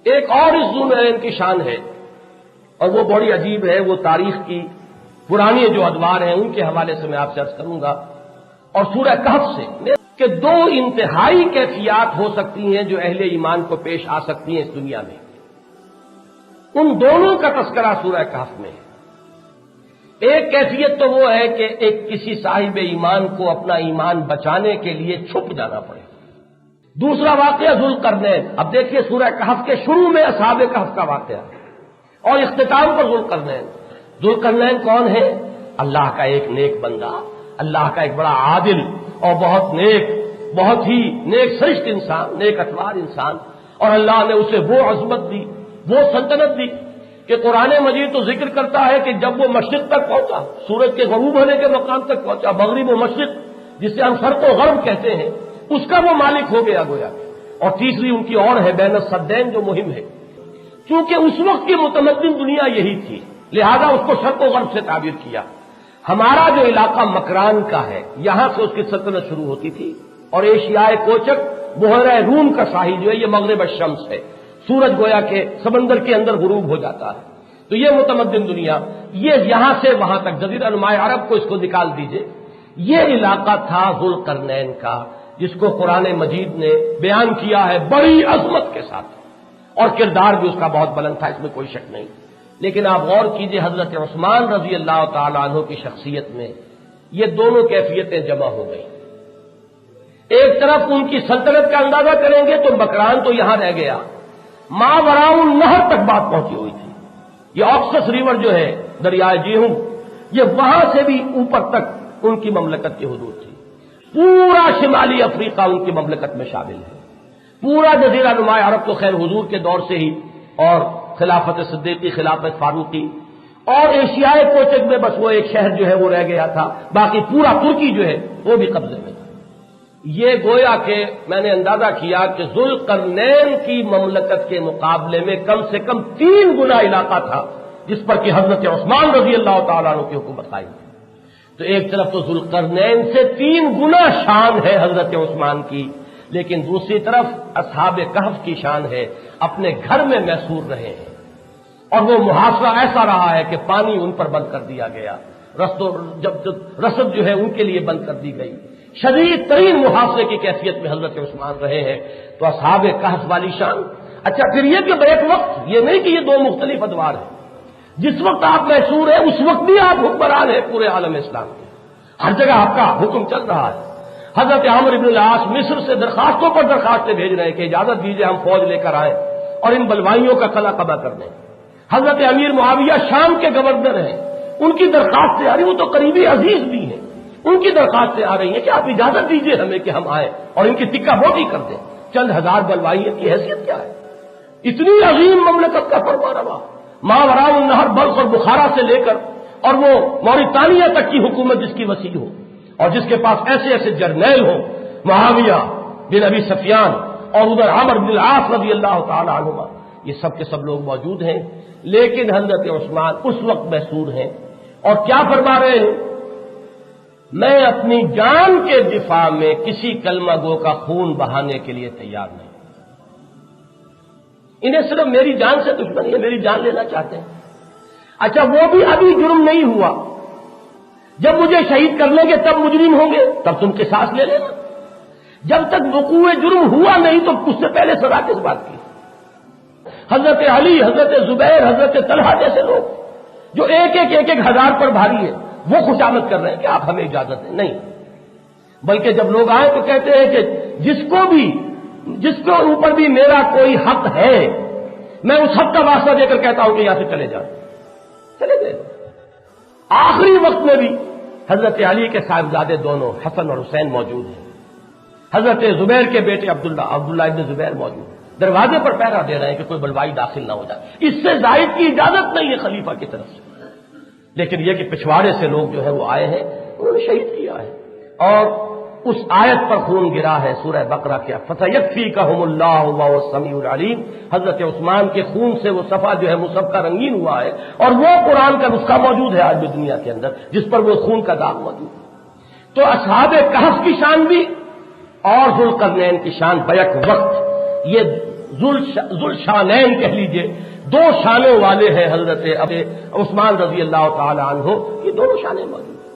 ایک اور اس ذوالنورین کی شان ہے اور وہ بڑی عجیب ہے، وہ تاریخ کی پرانی جو ادوار ہیں ان کے حوالے سے میں آپ سے عرض کروں گا، اور سورہ کہف سے کہ دو انتہائی کیفیات ہو سکتی ہیں جو اہل ایمان کو پیش آ سکتی ہیں اس دنیا میں، ان دونوں کا تذکرہ سورہ کہف میں ہے۔ ایک کیفیت تو وہ ہے کہ ایک کسی صاحب ایمان کو اپنا ایمان بچانے کے لیے چھپ جانا پڑے۔ دوسرا واقعہ ذوالقرنین۔ اب دیکھیے سورہ کہف کے شروع میں اصحاب کہف کا واقعہ اور اختتام پر ذوالقرنین۔ ذوالقرنین کون ہے؟ اللہ کا ایک نیک بندہ، اللہ کا ایک بڑا عادل اور بہت نیک، بہت ہی نیک سرشت انسان، نیک اتوار انسان، اور اللہ نے اسے وہ عظمت دی، وہ سلطنت دی کہ قرآن مجید تو ذکر کرتا ہے کہ جب وہ مشرق تک پہنچا، سورج کے غروب ہونے کے مقام تک پہنچا، مغرب و مشرق جسے ہم شرق و غرب کہتے ہیں، اس کا وہ مالک ہو گیا گویا۔ اور تیسری ان کی اور ہے بین السدین جو مہم ہے، چونکہ اس وقت کی متمدن دنیا یہی تھی لہذا اس کو شرق و غرب سے تعبیر کیا۔ ہمارا جو علاقہ مکران کا ہے یہاں سے اس کی سلطنت شروع ہوتی تھی، اور ایشیائے کوچک بحیرہ روم کا ساحل جو ہے یہ مغرب الشمس ہے، سورج گویا کہ سمندر کے اندر غروب ہو جاتا ہے۔ تو یہ متمدن دنیا، یہ یہاں سے وہاں تک جزیرہ نماء عرب کو اس کو نکال دیجئے، یہ علاقہ تھا ذوالقرنین کا، جس کو قرآن مجید نے بیان کیا ہے بڑی عظمت کے ساتھ، اور کردار بھی اس کا بہت بلند تھا، اس میں کوئی شک نہیں۔ لیکن آپ غور کیجئے حضرت عثمان رضی اللہ تعالی عنہ کی شخصیت میں یہ دونوں کیفیتیں جمع ہو گئیں۔ ایک طرف ان کی سلطنت کا اندازہ کریں گے تو مکران تو یہاں رہ گیا، ماوراء النہر تک بات پہنچی ہوئی تھی۔ یہ آکسس ریور جو ہے دریائے جیہم، یہ وہاں سے بھی اوپر تک ان کی مملکت کی حدود تھی۔ پورا شمالی افریقہ ان کی مملکت میں شامل ہے، پورا جزیرہ نماء عرب تو خیر حضور کے دور سے ہی، اور خلافت صدیقی، خلافت فاروقی، اور ایشیائے کوچک میں بس وہ ایک شہر جو ہے وہ رہ گیا تھا، باقی پورا ترکی جو ہے وہ بھی قبضے میں تھا۔ یہ گویا کہ میں نے اندازہ کیا کہ ذوالقرنین کی مملکت کے مقابلے میں کم سے کم 3 گنا علاقہ تھا جس پر کہ حضرت عثمان رضی اللہ تعالیٰ عنہ کی حکومت قائم تھی۔ تو ایک طرف تو ذوالقرنین سے 3 گنا شان ہے حضرت عثمان کی، لیکن دوسری طرف اصحاب کہف کی شان ہے، اپنے گھر میں محصور رہے ہیں، اور وہ محاصرہ ایسا رہا ہے کہ پانی ان پر بند کر دیا گیا، رسد جو ہے ان کے لیے بند کر دی گئی، شدید ترین محاصرے کی کیفیت میں حضرت عثمان رہے ہیں۔ تو اصحاب کہف والی شان۔ اچھا پھر یہ کہ بیک وقت، یہ نہیں کہ یہ 2 مختلف ادوار ہیں، جس وقت آپ محصور ہیں اس وقت بھی آپ حکمران ہیں پورے عالم اسلام کے، ہر جگہ آپ کا حکم چل رہا ہے۔ حضرت عمرو بن العاص مصر سے درخواستوں پر درخواستیں بھیج رہے ہیں کہ اجازت دیجیے ہم فوج لے کر آئیں اور ان بلوائیوں کا خلا قبا کر دیں۔ حضرت امیر معاویہ شام کے گورنر ہیں، ان کی درخواستیں آ رہی، وہ تو قریبی عزیز بھی ہیں، ان کی درخواستیں آ رہی ہیں کہ آپ اجازت دیجیے ہمیں کہ ہم آئیں اور ان کی ٹکا موٹی کر دیں۔ چند ہزار بلوائیوں کی حیثیت کیا ہے؟ اتنی عظیم مملکت کا فرما روا، ماوراء النہر بلخ اور بخارا سے لے کر اور وہ موریتانیہ تک کی حکومت جس کی وسیع ہو، اور جس کے پاس ایسے ایسے جرنیل ہوں، معاویہ بن ابی سفیان اور ادھر عمرو بن العاص رضی اللہ تعالی عنہما، یہ سب کے سب لوگ موجود ہیں، لیکن حضرت عثمان اس وقت محصور ہیں اور کیا فرما رہے ہیں؟ میں اپنی جان کے دفاع میں کسی کلمہ گو کا خون بہانے کے لیے تیار نہیں۔ انہیں صرف میری جان سے دشمنی ہے، میری جان لینا چاہتے ہیں۔ اچھا وہ بھی ابھی جرم نہیں ہوا، جب مجھے شہید کر لیں گے تب مجرم ہوں گے، تب تم قصاص لے لینا۔ جب تک وقوع جرم ہوا نہیں تو اس سے پہلے سزا کس بات کی؟ حضرت علی، حضرت زبیر، حضرت طلحہ جیسے لوگ جو ایک ایک ہزار پر بھاری ہے، وہ خوشامد کر رہے ہیں کہ آپ ہمیں اجازت دیں، نہیں، بلکہ جب لوگ آئے تو کہتے ہیں کہ جس کو اوپر بھی میرا کوئی حق ہے، میں اس حق کا واسطہ دے کر کہتا ہوں کہ یہاں سے چلے جائیں، چلے گئے۔ آخری وقت میں بھی حضرت علی کے صاحبزادے دونوں حسن اور حسین موجود ہیں، حضرت زبیر کے بیٹے عبداللہ ابن زبیر موجود ہیں، دروازے پر پہرا دے رہے ہیں کہ کوئی بلوائی داخل نہ ہو جائے۔ اس سے زائد کی اجازت نہیں ہے خلیفہ کی طرف سے، لیکن یہ کہ پچھواڑے سے لوگ جو ہے وہ آئے ہیں، انہوں نے شہید کیا ہے، اور اس آیت پر خون گرا ہے سورہ بقرہ کے فَسَيَكْفِيكَهُمُ اللَّهُ وَهُوَ السَّمِيعُ الْعَلِيمُ۔ حضرت عثمان کے خون سے وہ صفحہ جو ہے مصحف کا رنگین ہوا ہے، اور وہ قرآن کا نسخہ موجود ہے آج بھی دنیا کے اندر جس پر وہ خون کا داغ موجود ہے۔ تو اصحاب کہف کی شان بھی اور ذوالقرنین کی شان بیک وقت، یہ ذوالشانین کہہ لیجئے، دو شانوں والے ہیں حضرت عثمان رضی اللہ تعالی عنہ، یہ دونوں شانیں موجود ہیں۔